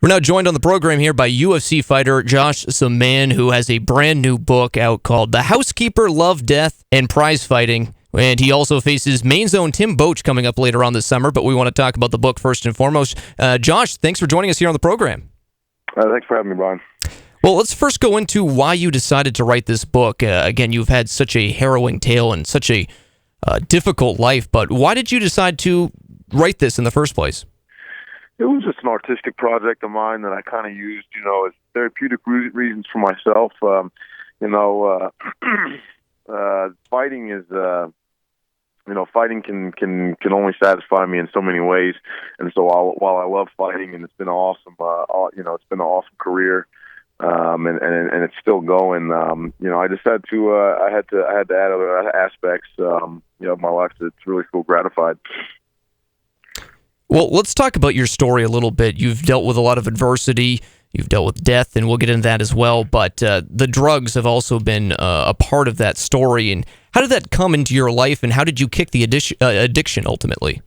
We're now joined on the program here by UFC fighter Josh Samman, who has a brand new book out called The Housekeeper, Love, Death, and Prizefighting. And he also faces Maine's own Tim Boetsch coming up later on this summer, but we want to talk about the book first and foremost. Josh, thanks for joining us here on the program. Thanks for having me, Bryan. Well, let's first go into why you decided to write this book. Again, you've had such a harrowing tale and such a difficult life, but why did you decide to write this in the first place? It was just an artistic project of mine that I kind of used, as therapeutic reasons for myself. Fighting is, fighting can only satisfy me in so many ways. And so while I love fighting and it's been awesome, it's been an awesome career, and it's still going. I just had to, I had to add other aspects, of my life to really feel gratified. Well, let's talk about your story a little bit. You've dealt with a lot of adversity. You've dealt with death, and we'll get into that as well. But the drugs have also been a part of that story. And how did that come into your life, and how did you kick the addiction ultimately?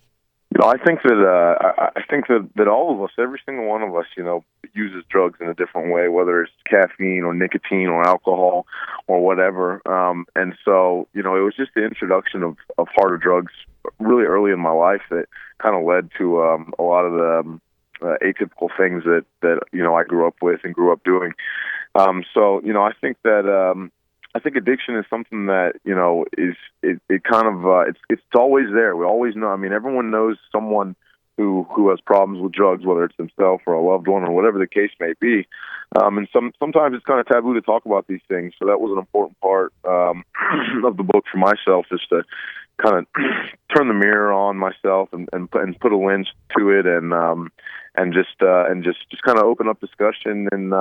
I think that all of us, every single one of us, uses drugs in a different way, whether it's caffeine or nicotine or alcohol or whatever. And so, it was just the introduction of harder drugs really early in my life that kind of led to a lot of the atypical things that I grew up with and grew up doing. I think addiction is something that it's always there. We always know. I mean, everyone knows someone who has problems with drugs, whether it's themselves or a loved one or whatever the case may be. And sometimes it's kind of taboo to talk about these things. So that was an important part of the book for myself, is to kind of turn the mirror on myself and put a lens to it, and just kind of open up discussion and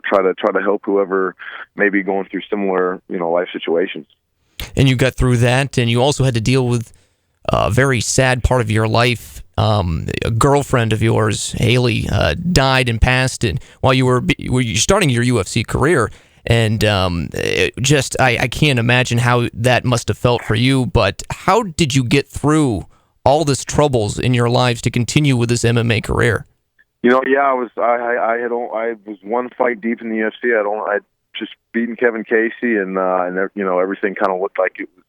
try to help whoever may be going through similar life situations. And you got through that, and you also had to deal with a very sad part of your life. A girlfriend of yours, Haley, died and passed, and while you were starting your UFC career. And I can't imagine how that must have felt for you. But how did you get through all this troubles in your lives to continue with this MMA career? I was one fight deep in the UFC. I'd just beaten Kevin Casey, and everything kind of looked like it was,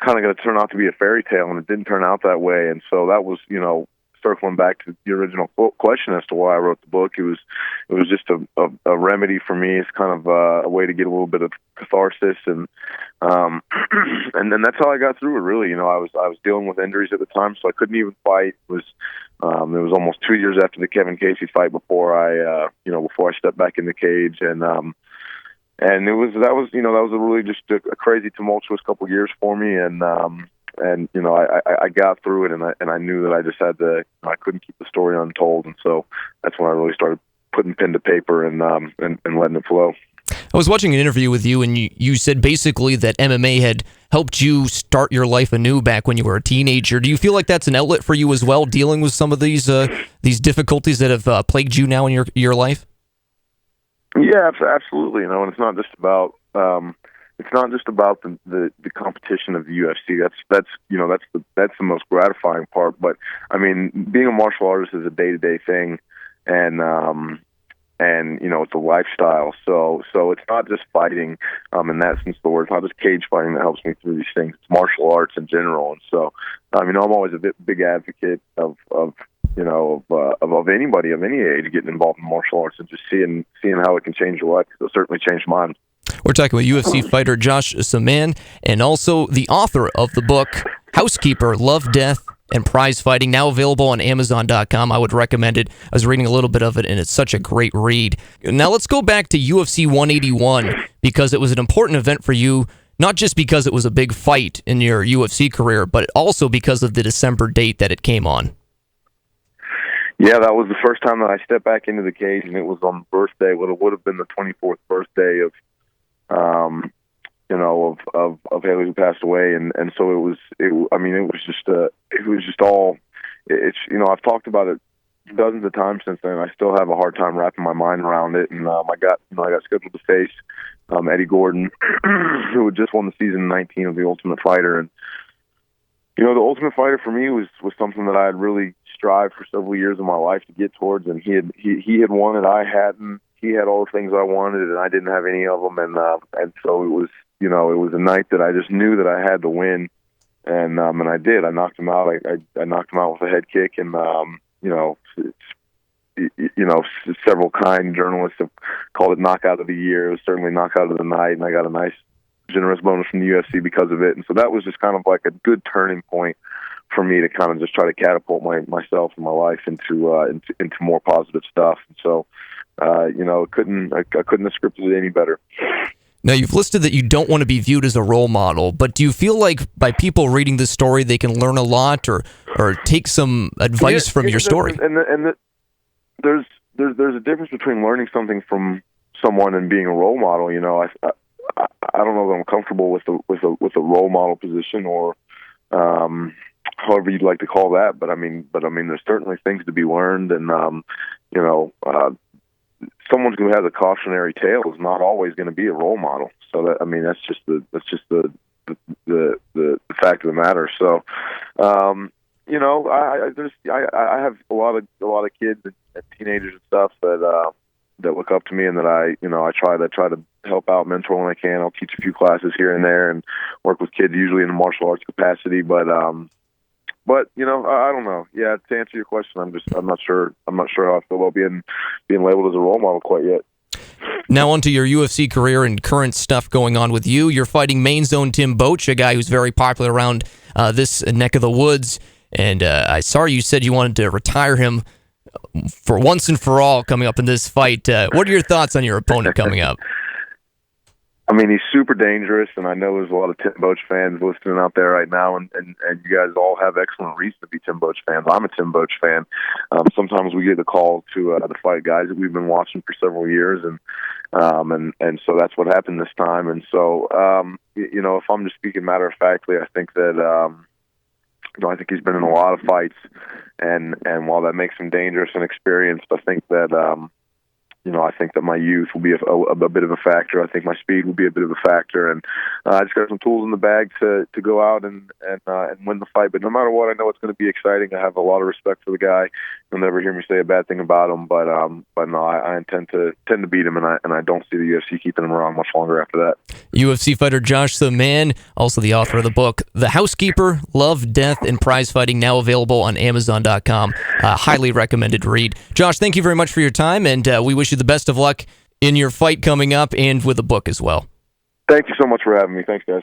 kind of going to turn out to be a fairy tale, and it didn't turn out that way. And so that was, circling back to the original question as to why I wrote the book. It was just a remedy for me. It's kind of a way to get a little bit of catharsis, and then that's how I got through it. Really, I was dealing with injuries at the time, so I couldn't even fight. It was almost 2 years after the Kevin Casey fight before I stepped back in the cage, and that was a really just a crazy, tumultuous couple of years for me, and I got through it, and I knew that I just had to. I couldn't keep the story untold, and so that's when I really started putting pen to paper and letting it flow. I was watching an interview with you, and you said basically that MMA had helped you start your life anew back when you were a teenager. Do you feel like that's an outlet for you as well, dealing with some of these difficulties that have plagued you now in your life? Yeah, absolutely. And it's not just about the competition of the UFC. That's the most gratifying part. But I mean, being a martial artist is a day-to-day thing, and it's a lifestyle. So it's not just fighting in that sense of the word. It's not just cage fighting that helps me through these things. It's martial arts in general. And so I'm always a big advocate of anybody of any age getting involved in martial arts and just seeing how it can change your life. It'll certainly change mine. We're talking with UFC fighter Josh Samman, and also the author of the book Housekeeper, Love, Death, and Prizefighting, now available on Amazon.com. I would recommend it. I was reading a little bit of it, and it's such a great read. Now let's go back to UFC 181, because it was an important event for you, not just because it was a big fight in your UFC career, but also because of the December date that it came on. Yeah, that was the first time that I stepped back into the cage, and it was on the birthday. What would have been the 24th birthday of Haley, who passed away, and so it was just all. I've talked about it dozens of times since then. I still have a hard time wrapping my mind around it, and I got scheduled to face Eddie Gordon, who had just won the season 19 of The Ultimate Fighter, and The Ultimate Fighter for me was something that I had really strived for several years of my life to get towards, and he had won it. I hadn't. He had all the things I wanted, and I didn't have any of them, and so it was it was a night that I just knew that I had to win, and I did. I knocked him out. I knocked him out with a head kick, and several kind journalists have called it knockout of the year. It was certainly knockout of the night, and I got a nice, generous bonus from the UFC because of it. And so that was just kind of like a good turning point for me to kind of just try to catapult myself and my life into more positive stuff. And so, I couldn't have scripted it any better. Now, you've listed that you don't want to be viewed as a role model, but do you feel like by people reading this story, they can learn a lot or take some advice from your story? There's a difference between learning something from someone and being a role model. I don't know that I'm comfortable with a role model position, or however you'd like to call that. But I mean, there's certainly things to be learned, and someone who has a cautionary tale is not always going to be a role model. So that's just the fact of the matter. So, I have a lot of kids and teenagers and stuff that look up to me, and that I try to help out, mentor when I can. I'll teach a few classes here and there, and work with kids usually in a martial arts capacity. But I don't know. Yeah, to answer your question, I'm not sure how I feel about being labeled as a role model quite yet. Now onto your UFC career and current stuff going on with you. You're fighting Maine's own Tim Boetsch, a guy who's very popular around this neck of the woods. And I saw you said you wanted to retire him for once and for all coming up in this fight. What are your thoughts on your opponent coming up? I mean, he's super dangerous, and I know there's a lot of Tim Boetsch fans listening out there right now, and you guys all have excellent reason to be Tim Boetsch fans. I'm a Tim Boetsch fan. Sometimes we get a call to fight guys that we've been watching for several years, and so that's what happened this time. And so, if I'm just speaking matter of factly, I think that I think he's been in a lot of fights, and while that makes him dangerous and experienced, I think that I think that my youth will be a bit of a factor. I think my speed will be a bit of a factor, and I just got some tools in the bag to go out and win the fight. But no matter what, I know it's going to be exciting. I have a lot of respect for the guy. You'll never hear me say a bad thing about him. But no, I intend to beat him, and I don't see the UFC keeping him around much longer after that. UFC fighter Josh Samman, also the author of the book The Housekeeper: Love, Death, and Prizefighting, now available on Amazon.com. Highly recommended read. Josh, thank you very much for your time, and we wish you the best of luck in your fight coming up and with the book as well. Thank you so much for having me. Thanks, guys.